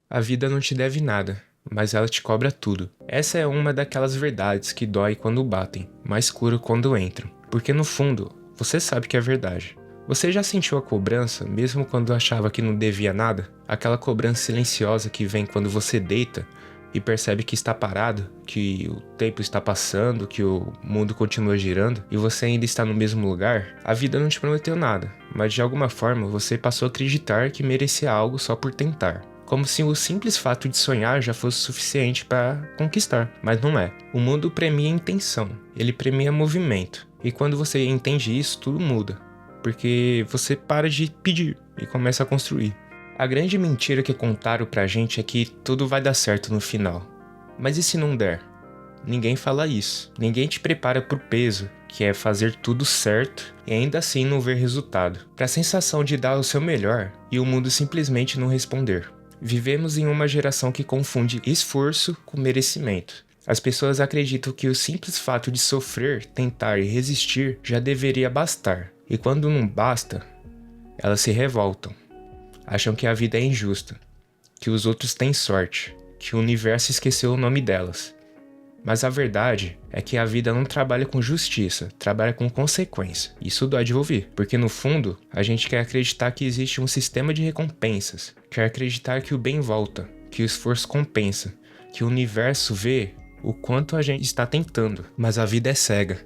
A vida não te deve nada, mas ela te cobra tudo. Essa é uma daquelas verdades que dói quando batem, mas cura quando entram. Porque no fundo, você sabe que é verdade. Você já sentiu a cobrança, mesmo quando achava que não devia nada? Aquela cobrança silenciosa que vem quando você deita e percebe que está parado, que o tempo está passando, que o mundo continua girando e você ainda está no mesmo lugar? A vida não te prometeu nada, mas de alguma forma você passou a acreditar que merecia algo só por tentar. Como se o simples fato de sonhar já fosse suficiente para conquistar, mas não é. O mundo premia intenção, ele premia movimento. E quando você entende isso, tudo muda, porque você para de pedir e começa a construir. A grande mentira que contaram pra gente é que tudo vai dar certo no final. Mas e se não der? Ninguém fala isso. Ninguém te prepara pro peso, que é fazer tudo certo e ainda assim não ver resultado. Pra sensação de dar o seu melhor e o mundo simplesmente não responder. Vivemos em uma geração que confunde esforço com merecimento. As pessoas acreditam que o simples fato de sofrer, tentar e resistir já deveria bastar. E quando não basta, elas se revoltam. Acham que a vida é injusta, que os outros têm sorte, que o universo esqueceu o nome delas. Mas a verdade é que a vida não trabalha com justiça, trabalha com consequência. Isso dói de ouvir, porque no fundo, a gente quer acreditar que existe um sistema de recompensas, quer acreditar que o bem volta, que o esforço compensa, que o universo vê o quanto a gente está tentando. Mas a vida é cega.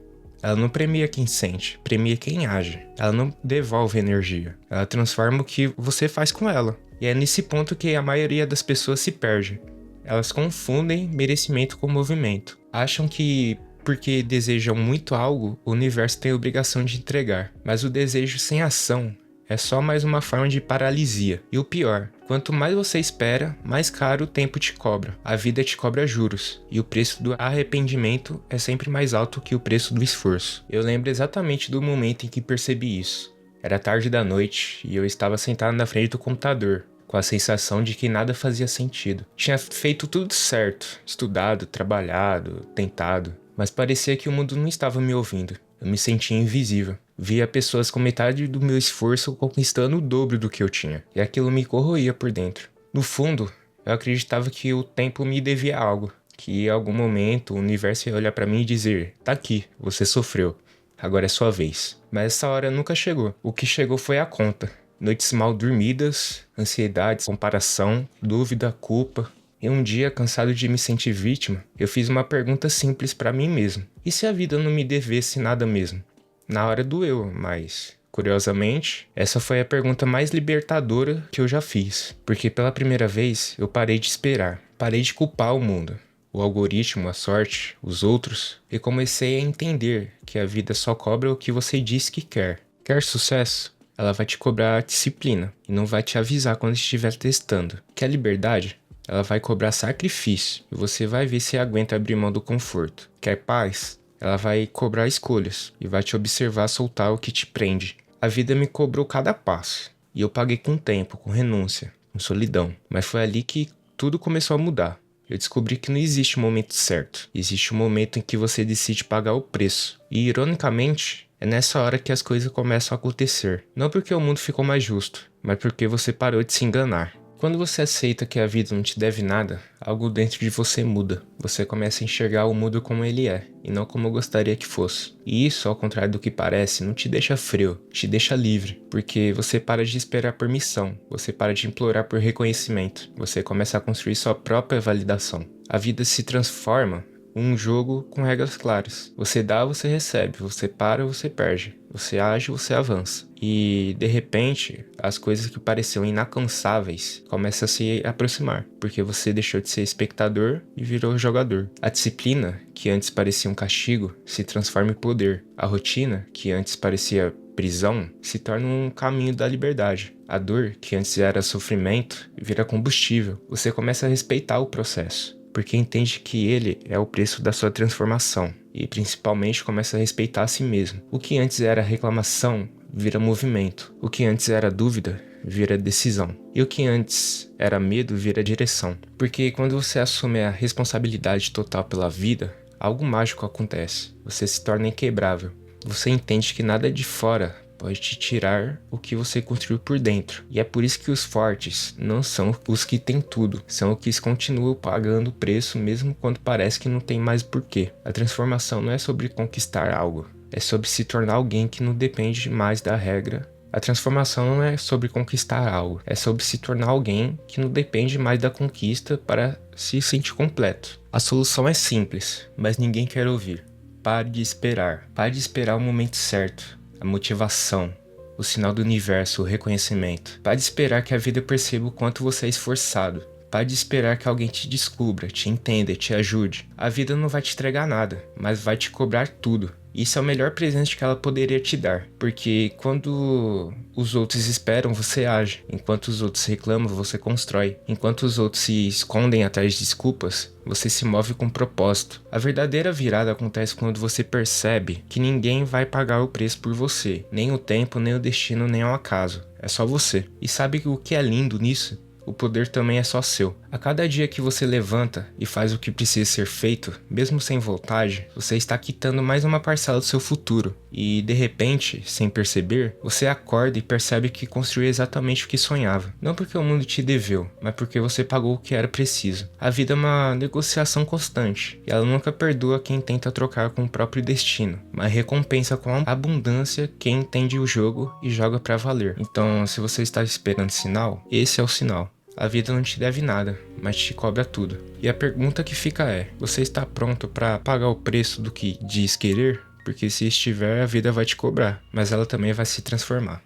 Ela não premia quem sente, premia quem age. Ela não devolve energia, ela transforma o que você faz com ela. E é nesse ponto que a maioria das pessoas se perde. Elas confundem merecimento com movimento. Acham que porque desejam muito algo, o universo tem a obrigação de entregar. Mas o desejo sem ação é só mais uma forma de paralisia. E o pior, quanto mais você espera, mais caro o tempo te cobra. A vida te cobra juros. E o preço do arrependimento é sempre mais alto que o preço do esforço. Eu lembro exatamente do momento em que percebi isso. Era tarde da noite e eu estava sentado na frente do computador, com a sensação de que nada fazia sentido. Tinha feito tudo certo, estudado, trabalhado, tentado, mas parecia que o mundo não estava me ouvindo. Eu me sentia invisível. Via pessoas com metade do meu esforço conquistando o dobro do que eu tinha, e aquilo me corroía por dentro. No fundo, eu acreditava que o tempo me devia algo, que em algum momento o universo ia olhar pra mim e dizer: tá aqui, você sofreu, agora é sua vez. Mas essa hora nunca chegou. O que chegou foi a conta. Noites mal dormidas, ansiedades, comparação, dúvida, culpa. E um dia, cansado de me sentir vítima, eu fiz uma pergunta simples pra mim mesmo. E se a vida não me devesse nada mesmo? Na hora doeu, mas, curiosamente, essa foi a pergunta mais libertadora que eu já fiz. Porque pela primeira vez, eu parei de esperar. Parei de culpar o mundo, o algoritmo, a sorte, os outros. E comecei a entender que a vida só cobra o que você diz que quer. Quer sucesso? Ela vai te cobrar disciplina e não vai te avisar quando estiver testando. Quer liberdade? Ela vai cobrar sacrifício e você vai ver se aguenta abrir mão do conforto. Quer paz? Ela vai cobrar escolhas e vai te observar soltar o que te prende. A vida me cobrou cada passo e eu paguei com tempo, com renúncia, com solidão. Mas foi ali que tudo começou a mudar. Eu descobri que não existe um momento certo. Existe um momento em que você decide pagar o preço. E, ironicamente, é nessa hora que as coisas começam a acontecer. Não porque o mundo ficou mais justo, mas porque você parou de se enganar. Quando você aceita que a vida não te deve nada, algo dentro de você muda. Você começa a enxergar o mundo como ele é, e não como gostaria que fosse. E isso, ao contrário do que parece, não te deixa frio, te deixa livre. Porque você para de esperar permissão, você para de implorar por reconhecimento. Você começa a construir sua própria validação. A vida se transforma um jogo com regras claras. Você dá, você recebe. Você para, você perde. Você age, você avança. E, de repente, as coisas que pareciam inalcançáveis começam a se aproximar. Porque você deixou de ser espectador e virou jogador. A disciplina, que antes parecia um castigo, se transforma em poder. A rotina, que antes parecia prisão, se torna um caminho da liberdade. A dor, que antes era sofrimento, vira combustível. Você começa a respeitar o processo, porque entende que ele é o preço da sua transformação e principalmente começa a respeitar a si mesmo. O que antes era reclamação vira movimento, o que antes era dúvida vira decisão, e o que antes era medo vira direção. Porque quando você assume a responsabilidade total pela vida, algo mágico acontece, você se torna inquebrável. Você entende que nada de fora pode te tirar o que você construiu por dentro. E é por isso que os fortes não são os que têm tudo, são os que continuam pagando o preço mesmo quando parece que não tem mais porquê. A transformação não é sobre conquistar algo, é sobre se tornar alguém que não depende mais da regra. A transformação não é sobre conquistar algo, é sobre se tornar alguém que não depende mais da conquista para se sentir completo. A solução é simples, mas ninguém quer ouvir. Pare de esperar. Pare de esperar o momento certo, a motivação, o sinal do universo, o reconhecimento. Pare de esperar que a vida perceba o quanto você é esforçado. Pare de esperar que alguém te descubra, te entenda, te ajude. A vida não vai te entregar nada, mas vai te cobrar tudo. Isso é o melhor presente que ela poderia te dar, porque quando os outros esperam, você age. Enquanto os outros reclamam, você constrói. Enquanto os outros se escondem atrás de desculpas, você se move com propósito. A verdadeira virada acontece quando você percebe que ninguém vai pagar o preço por você. Nem o tempo, nem o destino, nem o acaso. É só você. E sabe o que é lindo nisso? O poder também é só seu. A cada dia que você levanta e faz o que precisa ser feito, mesmo sem vontade, você está quitando mais uma parcela do seu futuro. E, de repente, sem perceber, você acorda e percebe que construiu exatamente o que sonhava. Não porque o mundo te deveu, mas porque você pagou o que era preciso. A vida é uma negociação constante, e ela nunca perdoa quem tenta trocar com o próprio destino, mas recompensa com abundância quem entende o jogo e joga pra valer. Então, se você está esperando sinal, esse é o sinal. A vida não te deve nada, mas te cobra tudo. E a pergunta que fica é: você está pronto para pagar o preço do que diz querer? Porque se estiver, a vida vai te cobrar, mas ela também vai se transformar.